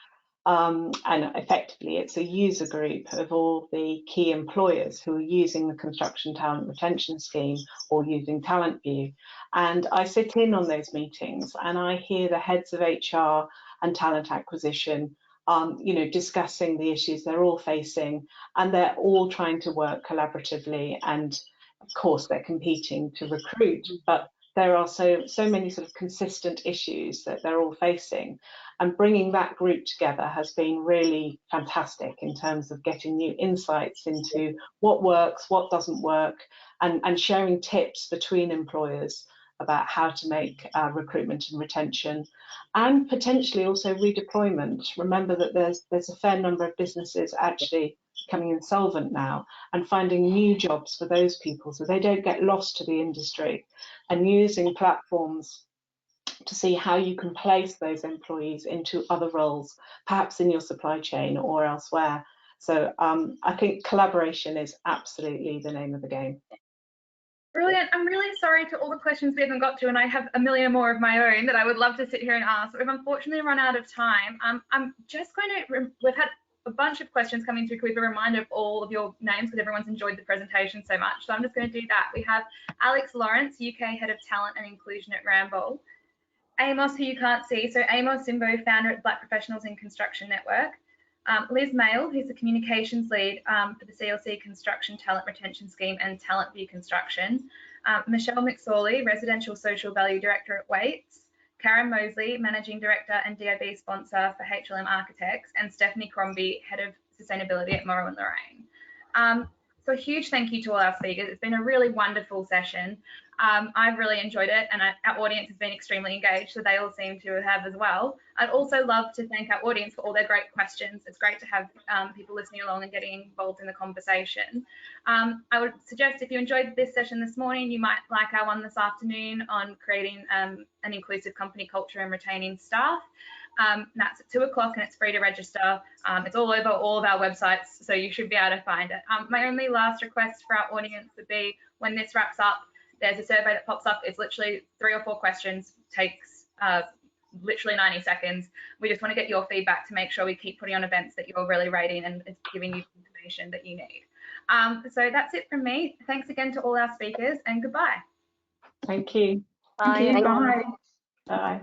And effectively, it's a user group of all the key employers who are using the Construction Talent Retention Scheme or using Talent View. And I sit in on those meetings and I hear the heads of HR and talent acquisition, you know, discussing the issues they're all facing, and they're all trying to work collaboratively. And of course, they're competing to recruit, but there are so many sort of consistent issues that they're all facing, and bringing that group together has been really fantastic in terms of getting new insights into what works, what doesn't work, and sharing tips between employers about how to make recruitment and retention, and potentially also redeployment. Remember that there's a fair number of businesses actually becoming insolvent now, and finding new jobs for those people so they don't get lost to the industry, and using platforms to see how you can place those employees into other roles, perhaps in your supply chain or elsewhere. So I think collaboration is absolutely the name of the game. Brilliant. I'm really sorry to all the questions we haven't got to, and I have a million more of my own that I would love to sit here and ask. We've unfortunately run out of time. I'm just going to, we've had a bunch of questions coming through. Can we be reminded of all of your names, because everyone's enjoyed the presentation so much. So I'm just going to do that. We have Alex Lawrence, UK Head of Talent and Inclusion at Ramboll. Amos, who you can't see, so Amos Simbo, founder at Black Professionals in Construction Network. Liz Mail, who's the communications lead for the CLC Construction Talent Retention Scheme and Talent View Construction. Michelle McSorley, Residential Social Value Director at Waits. Karen Mosley, Managing Director and DIB Sponsor for HLM Architects. And Stephanie Crombie, Head of Sustainability at Morrow and Lorraine. So a huge thank you to all our speakers. It's been a really wonderful session. I've really enjoyed it, and our audience has been extremely engaged, so they all seem to have as well. I'd also love to thank our audience for all their great questions. It's great to have people listening along and getting involved in the conversation. I would suggest if you enjoyed this session this morning, you might like our one this afternoon on creating an inclusive company culture and retaining staff. That's at 2 o'clock and it's free to register. It's all over all of our websites, so you should be able to find it. My only last request for our audience would be, when this wraps up, there's a survey that pops up. It's literally 3 or 4 questions, takes literally 90 seconds. We just want to get your feedback to make sure we keep putting on events that you're really rating and it's giving you information that you need. So that's it from me. Thanks again to all our speakers, and goodbye. Thank you. Bye. Bye. Bye.